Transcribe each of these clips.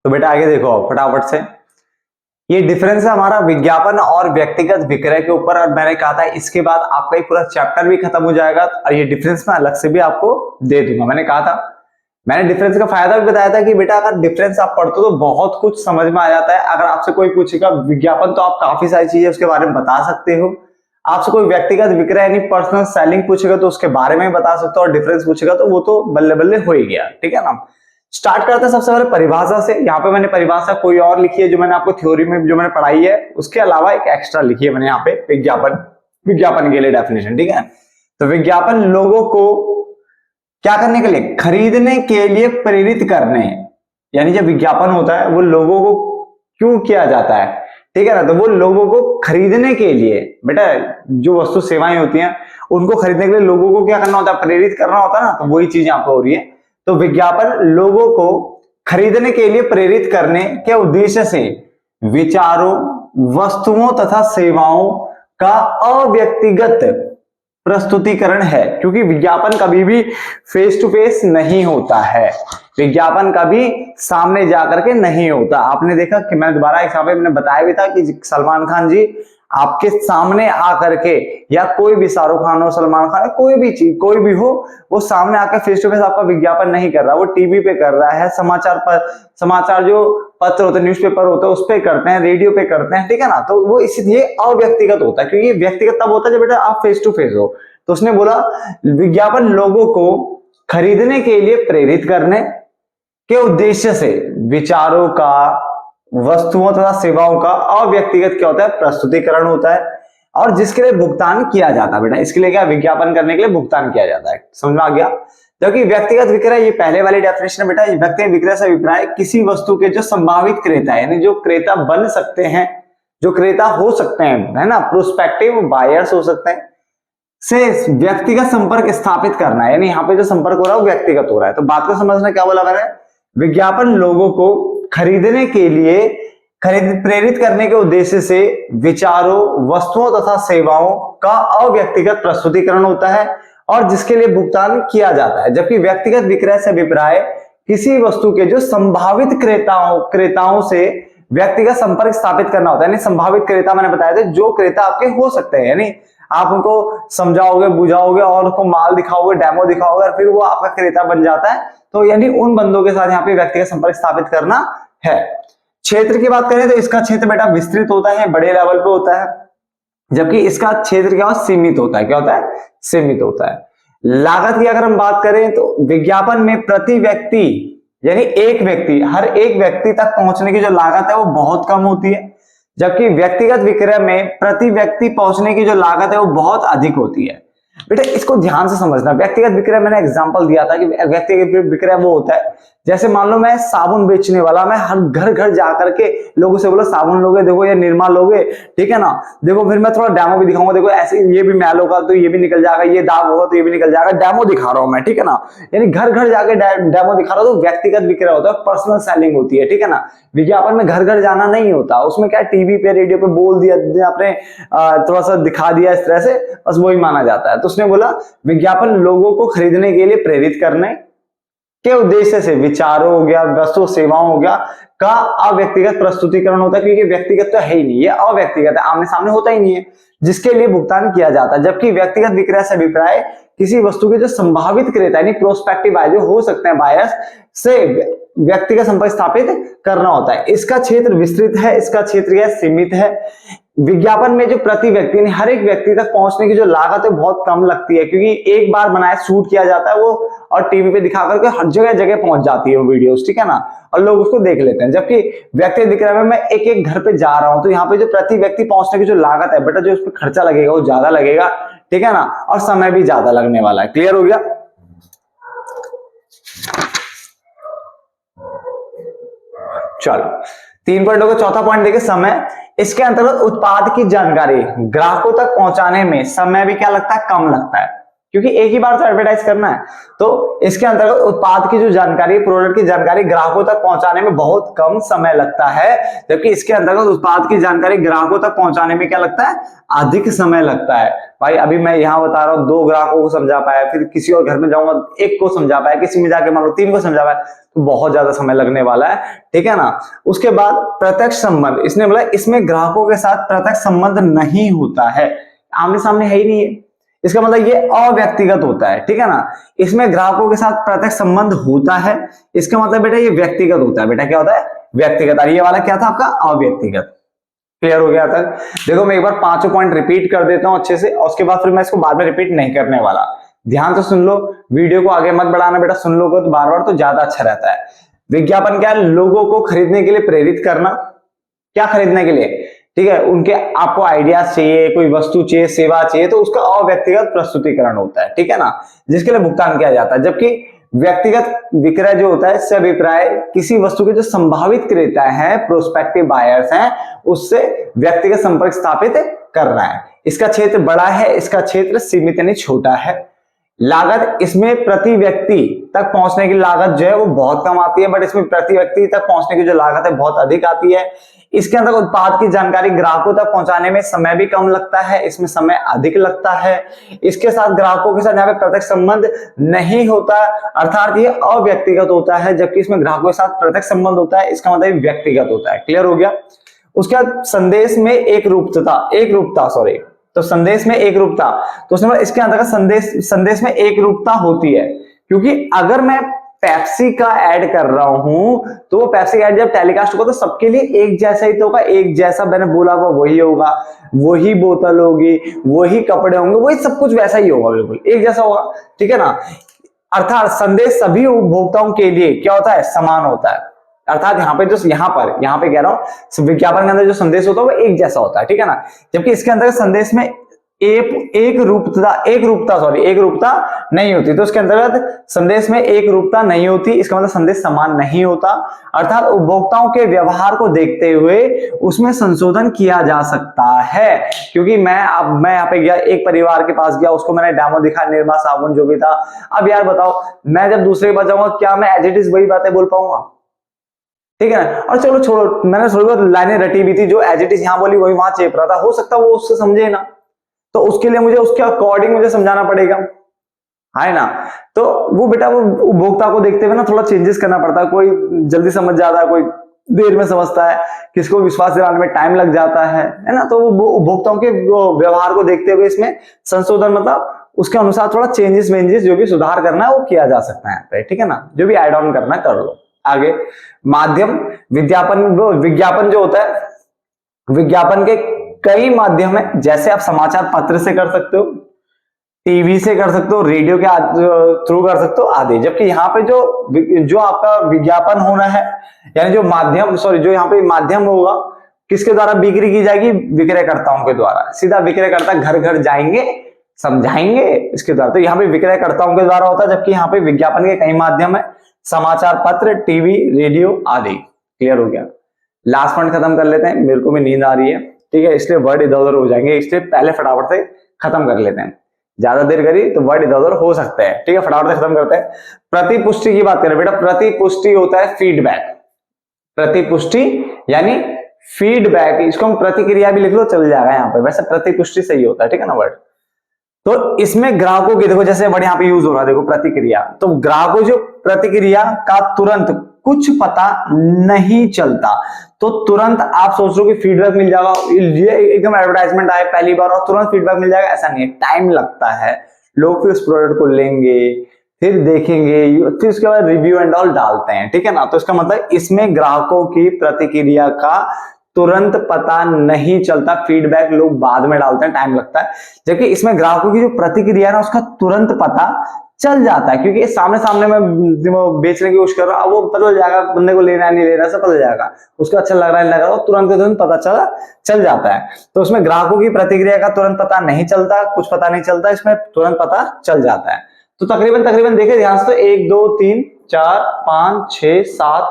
तो बेटा आगे देखो फटाफट से, ये डिफरेंस है हमारा विज्ञापन और व्यक्तिगत विक्रय के ऊपर। और मैंने कहा था इसके बाद आपका ये पूरा चैप्टर भी खत्म हो जाएगा और ये डिफरेंस मैं अलग से भी आपको दे दूंगा। मैंने कहा था, मैंने डिफरेंस का फायदा भी बताया था कि बेटा अगर डिफरेंस आप पढ़ते हो तो बहुत कुछ समझ में आ जाता है। अगर आपसे कोई पूछेगा विज्ञापन तो आप काफी सारी चीजें उसके बारे में बता सकते हो। आपसे कोई व्यक्तिगत विक्रय यानी पर्सनल सेलिंग पूछेगा तो उसके बारे में बता सकते हो, और डिफरेंस पूछेगा तो वो तो बल्ले बल्ले हो ही गया। ठीक है ना। स्टार्ट करते हैं सबसे पहले परिभाषा से। यहाँ पे मैंने परिभाषा कोई और लिखी है जो मैंने आपको थ्योरी में जो मैंने पढ़ाई है, उसके अलावा एक एक्स्ट्रा लिखी है मैंने यहाँ पे विज्ञापन के लिए डेफिनेशन। ठीक है। तो विज्ञापन लोगों को क्या करने के लिए, खरीदने के लिए प्रेरित करने, यानी जब विज्ञापन होता है वो लोगों को क्यों किया जाता है, ठीक है ना। तो वो लोगों को खरीदने के लिए, बेटा जो वस्तु सेवाएं होती हैं उनको खरीदने के लिए लोगों को क्या करना होता है, प्रेरित करना होता है ना। तो वही चीज यहाँ पे हो रही है। तो विज्ञापन लोगों को खरीदने के लिए प्रेरित करने के उद्देश्य से विचारों, वस्तुओं तथा सेवाओं का अव्यक्तिगत प्रस्तुतिकरण है। क्योंकि विज्ञापन कभी भी फेस टू फेस नहीं होता है, विज्ञापन कभी सामने जाकर के नहीं होता। आपने देखा कि मैंने दोबारा एक पे मैंने बताया भी था कि सलमान खान जी आपके सामने आकर के, या कोई भी शाहरुख खान हो, सलमान खान, कोई भी चीज कोई भी हो, वो सामने आकर फेस टू फेस आपका विज्ञापन नहीं कर रहा, वो टीवी पे कर रहा है, समाचार जो पत्र होते हैं, न्यूज़पेपर होते हैं, उस पे करते हैं, रेडियो पे करते हैं। ठीक है ना। तो वो इसलिए अव्यक्तिगत होता है, क्योंकि व्यक्तिगत तब होता है जब बेटा आप फेस टू फेस हो। तो उसने बोला विज्ञापन लोगों को खरीदने के लिए प्रेरित करने के उद्देश्य से विचारों का, वस्तुओं तथा सेवाओं का अव्यक्तिगत क्या होता है, प्रस्तुतिकरण होता है, और जिसके लिए भुगतान किया जाता है। बेटा इसके लिए क्या, विज्ञापन करने के लिए भुगतान किया जाता है। समझ में आ गया। जबकि व्यक्तिगत विक्रय, ये पहले वाली डेफिनेशन है बेटा, व्यक्तिगत विक्रय से अभिप्राय किसी वस्तु के जो संभावित क्रेता, यानी जो क्रेता बन सकते हैं, जो क्रेता हो सकते हैं, है ना, प्रोस्पेक्टिव बायर्स हो सकते हैं, से व्यक्तिगत संपर्क स्थापित करना है। यानी यहाँ पे जो संपर्क हो रहा है वो व्यक्तिगत हो रहा है। तो बात को समझना, क्या बोला मैंने, विज्ञापन लोगों को खरीदने के लिए प्रेरित करने के उद्देश्य से विचारों, वस्तुओं तथा सेवाओं का अव्यक्तिगत प्रस्तुतिकरण होता है, और जिसके लिए भुगतान किया जाता है। जबकि व्यक्तिगत विक्रय से अभिप्राय किसी वस्तु के जो संभावित क्रेताओं से व्यक्तिगत संपर्क स्थापित करना होता है। यानी संभावित क्रेता मैंने बताया था, जो क्रेता आपके हो सकते हैं, यानी आप उनको समझाओगे, बुझाओगे और उनको माल दिखाओगे, डेमो दिखाओगे, और फिर वो आपका क्रेता बन जाता है। तो यानी उन बंदों के साथ यहाँ पे व्यक्तिगत संपर्क स्थापित करना है। क्षेत्र की बात करें तो इसका क्षेत्र बेटा विस्तृत होता है, बड़े लेवल पे होता है, जबकि इसका क्षेत्र क्या होता है, सीमित होता है। क्या होता है, सीमित होता है। लागत की अगर हम बात करें तो विज्ञापन में प्रति व्यक्ति, यानी एक व्यक्ति, हर एक व्यक्ति तक पहुंचने की जो लागत है वो बहुत कम होती है, जबकि व्यक्तिगत विक्रय में प्रति व्यक्ति पहुंचने की जो लागत है वो बहुत अधिक होती है। बेटा इसको ध्यान से समझना। व्यक्तिगत विक्रय मैंने एग्जांपल दिया था कि व्यक्तिगत विक्रय वो होता है, जैसे मान लो मैं साबुन बेचने वाला, मैं हर घर घर जाकर के लोगों से बोला साबुन लोगे, देखो ये निरमा लोगे, ठीक है ना, देखो फिर मैं थोड़ा डेमो भी दिखाऊंगा, देखो ऐसे ये भी मैल होगा तो ये भी निकल जाएगा, ये दाग होगा तो ये भी निकल जाएगा, डेमो दिखा रहा हूं मैं, ठीक है ना। यानी घर घर जाके डेमो दिखा रहा हूं, तो व्यक्तिगत विक्रय होता है, पर्सनल सेलिंग होती है। ठीक है ना। विज्ञापन में घर घर जाना नहीं होता, उसमें क्या टीवी पे, रेडियो पे बोल दिया आपने, थोड़ा सा दिखा दिया इस तरह से, बस वही माना जाता है। तो उसने बोला विज्ञापन लोगों को खरीदने के लिए प्रेरित करने के उद्देश्य से विचारों हो गया, वस्तु सेवाओं हो गया का अव्यक्तिगत प्रस्तुतिकरण होता है, क्योंकि व्यक्तिगत तो है ही नहीं, ये अव्यक्तिगत है, आमने सामने होता ही नहीं है, जिसके लिए भुगतान किया जाता है। जबकि व्यक्तिगत विक्रय से अभिप्राय किसी वस्तु के जो संभावित क्रेता, यानी प्रोस्पेक्टिव बायर, जो हो सकते हैं बायर्स, से व्यक्तिगत संपर्क स्थापित करना होता है। इसका क्षेत्र विस्तृत है, इसका क्षेत्र सीमित है। विज्ञापन में जो प्रति व्यक्ति, यानी हर एक व्यक्ति तक पहुंचने की जो लागत है बहुत कम लगती है, क्योंकि एक बार बनाया, शूट किया जाता है वो, और टीवी पे दिखा करके हर जगह जगह पहुंच जाती है वो वीडियोस, ठीक है ना, और लोग उसको देख लेते हैं। जबकि व्यक्तिगत विक्रय में मैं एक एक घर पे जा रहा हूं, तो यहाँ पे जो प्रति व्यक्ति पहुंचने की जो लागत है बेटा, जो उस पर खर्चा लगेगा वो ज्यादा लगेगा, ठीक है ना, और समय भी ज्यादा लगने वाला है। क्लियर हो गया। चलो 3 पॉइंट हो गए। चौथा पॉइंट देखिए, समय। इसके अंतर्गत उत्पाद की जानकारी ग्राहकों तक पहुंचाने में समय भी क्या लगता है, कम लगता है, क्योंकि एक ही बार तो एडवर्टाइज करना है। तो इसके अंतर्गत उत्पाद की जो जानकारी, प्रोडक्ट की जानकारी ग्राहकों तक पहुंचाने में बहुत कम समय लगता है, जबकि इसके अंतर्गत उत्पाद की जानकारी ग्राहकों तक पहुंचाने में क्या लगता है, अधिक समय लगता है। भाई अभी मैं यहाँ बता रहा हूँ 2 ग्राहकों को समझा पाया, फिर किसी और घर में जाऊंगा 1 को समझा पाया, किसी में जाके मान लो 3 को समझा पाया, तो बहुत ज्यादा समय लगने वाला है, ठीक है ना। उसके बाद प्रत्यक्ष संबंध, इसने बोला इसमें ग्राहकों के साथ प्रत्यक्ष संबंध नहीं होता है, आमने सामने है ही नहीं है, इसका मतलब ये अव्यक्तिगत होता है, ठीक है ना। इसमें ग्राहकों के साथ प्रत्यक्ष संबंध होता है, इसका मतलब बेटा ये व्यक्तिगत होता है। बेटा क्या होता है, व्यक्तिगत। और ये वाला क्या था आपका, अव्यक्तिगत। क्लियर हो गया तक। देखो मैं एक बार 5 पॉइंट रिपीट कर देता हूं अच्छे से, और उसके बाद फिर मैं इसको बाद में रिपीट नहीं करने वाला। ध्यान से सुन लो, वीडियो को आगे मत बढ़ाना बेटा, सुन लोगे तो बार बार तो ज्यादा अच्छा रहता है। विज्ञापन क्या है, लोगों को खरीदने के लिए प्रेरित करना। क्या खरीदने के लिए, ठीक है, उनके आपको आइडियाज चाहिए, कोई वस्तु चाहिए, सेवा चाहिए, तो उसका अव्यक्तिगत प्रस्तुतिकरण होता है, ठीक है ना, जिसके लिए भुगतान किया जाता है। जबकि व्यक्तिगत विक्रय जो होता है, से अभिप्राय किसी वस्तु के जो संभावित क्रेता है, प्रोस्पेक्टिव बायर्स हैं, उससे व्यक्तिगत संपर्क स्थापित करना है। इसका क्षेत्र बड़ा है, इसका क्षेत्र सीमित यानी छोटा है। लागत, इसमें प्रति व्यक्ति तक पहुंचने की लागत जो है वो बहुत कम आती है, बट इसमें प्रति व्यक्ति तक पहुंचने की जो लागत है बहुत अधिक आती है। इसके अंदर उत्पाद की जानकारी ग्राहकों तक पहुंचाने में समय भी कम लगता है, इसमें समय अधिक लगता है। इसके साथ ग्राहकों के साथ यहाँ पे प्रत्यक्ष संबंध नहीं होता, अर्थात ये अव्यक्तिगत होता है, जबकि इसमें ग्राहकों के साथ प्रत्यक्ष संबंध होता है, इसका मतलब व्यक्तिगत होता है। क्लियर हो गया। उसके बाद संदेश में एक रूपता, सॉरी, तो संदेश में एक रूपता, तो उसने इसके अंतर्गत संदेश में एक रूपता होती है, क्योंकि अगर मैं पेप्सी का ऐड कर रहा हूं तो वो पेप्सी का ऐड जब टेलीकास्ट होगा तो सबके लिए एक जैसा ही तो होगा, एक जैसा मैंने बोला वो वही होगा, वही बोतल होगी, वही कपड़े होंगे, वही सब कुछ वैसा ही होगा, बिल्कुल एक जैसा होगा, ठीक है ना। अर्थात संदेश सभी उपभोक्ताओं के लिए क्या होता है, समान होता है। अर्थात यहाँ पे जो यहाँ पे कह रहा हूं विज्ञापन के अंदर जो संदेश होता है वो एक जैसा होता है, ठीक है ना। जबकि इसके अंदर संदेश में एक रूपता नहीं होती, तो इसके अंतर्गत संदेश में एक रूपता नहीं होती, इसका मतलब संदेश समान नहीं होता। अर्थात उपभोक्ताओं के व्यवहार को देखते हुए उसमें संशोधन किया जा सकता है, क्योंकि मैं यहाँ पे गया, एक परिवार के पास गया, उसको मैंने डेमो दिखा, निरमा साबुन जो भी था। अब यार बताओ, मैं जब दूसरे के पास जाऊंगा क्या मैं एज इट इज वही बातें बोल पाऊंगा, ठीक है ना। और चलो छोड़ो, मैंने थोड़ी बहुत लाइनें रटी भी थी, जो एज इट इज यहाँ बोली वही वहां चेप रहा था, हो सकता वो उससे समझे ना, तो उसके लिए मुझे उसके अकॉर्डिंग मुझे समझाना पड़ेगा, है ना। तो वो बेटा वो उपभोक्ता को देखते हुए ना थोड़ा चेंजेस करना पड़ता है, कोई जल्दी समझ जाता है, कोई देर में समझता है, किसको विश्वास दिलाने में टाइम लग जाता है ना। तो वो उपभोक्ताओं के व्यवहार को देखते हुए इसमें संशोधन, मतलब उसके अनुसार थोड़ा चेंजेस जो भी सुधार करना है वो किया जा सकता है, ठीक है ना। जो भी एड ऑन करना है कर लो। आगे माध्यम, विज्ञापन जो होता है, विज्ञापन के कई माध्यम है, जैसे आप समाचार पत्र से कर सकते हो, टीवी से कर सकते हो, रेडियो के थ्रू कर सकते हो आदि। जबकि यहाँ पे जो आपका विज्ञापन होना है, यानी जो माध्यम, जो यहाँ पे माध्यम होगा, किसके द्वारा बिक्री की जाएगी, विक्रयकर्ताओं के द्वारा। सीधा विक्रयकर्ता घर घर जाएंगे, समझाएंगे इसके द्वारा, तो यहाँ पे विक्रयकर्ताओं के द्वारा होता है। जबकि यहाँ पे विज्ञापन के कई माध्यम है, समाचार पत्र, टीवी, रेडियो आदि। क्लियर हो गया। लास्ट पॉइंट खत्म कर लेते हैं, मेरे को भी नींद आ रही है, ठीक है, इसलिए वर्ड इधर उधर हो जाएंगे, इसलिए पहले फटाफट से खत्म कर लेते हैं। ज्यादा देर करी तो वर्ड इधर उधर हो सकते हैं, ठीक है, फटाफट से खत्म करते हैं। प्रतिपुष्टि की बात करें बेटा, प्रतिपुष्टि होता है फीडबैक। प्रतिपुष्टि यानी फीडबैक, इसको हम प्रतिक्रिया भी लिख लो चल जाएगा यहाँ पे, वैसे प्रतिपुष्टि सही होता है, ठीक है ना वर्ड। तो इसमें ग्राहकों की, देखो जैसे वर्ड यहाँ पे यूज हो रहा है, देखो प्रतिक्रिया, तो ग्राहकों जो प्रतिक्रिया का तुरंत कुछ पता नहीं चलता, तो तुरंत आप सोच लो कि फीडबैक मिल जाएगा, ये एकदम एडवर्टाइजमेंट आए पहली बार और तुरंत फीडबैक मिल जाएगा, ऐसा नहीं है, टाइम लगता है। लोग फिर उस प्रोडक्ट को लेंगे, फिर देखेंगे, फिर उसके बाद रिव्यू एंड ऑल डालते हैं, ठीक है ना। तो इसका मतलब इसमें ग्राहकों की प्रतिक्रिया का तुरंत पता नहीं चलता, फीडबैक लोग बाद में डालते हैं, टाइम लगता है। जबकि इसमें ग्राहकों की जो प्रतिक्रिया है ना, उसका तुरंत पता चल जाता है, क्योंकि सामने सामने में बेचने की कोशिश कर रहा है, वो पता चल जाएगा बंदे को लेना है नहीं लेना, सब पता जाएगा, उसको अच्छा लग रहा है नहीं लग रहा, तुरंत पता चल जाता है। तो उसमें ग्राहकों की प्रतिक्रिया का तुरंत पता नहीं चलता, कुछ पता नहीं चलता, इसमें तुरंत पता चल जाता है। तो तकरीबन देखे ध्यान से, तो 1 2 3 4 5 6 7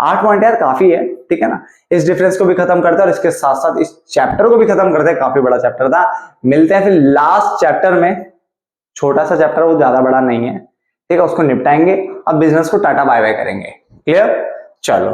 8 पॉइंट यार काफी है, ठीक है ना। इस डिफरेंस को भी खत्म करते हैं और इसके साथ साथ इस चैप्टर को भी खत्म करते हैं, काफी बड़ा चैप्टर था। मिलते हैं फिर लास्ट चैप्टर में, छोटा सा चैप्टर, वो ज्यादा बड़ा नहीं है, ठीक है, उसको निपटाएंगे। अब बिजनेस को टाटा बाय बाय करेंगे। क्लियर? चलो।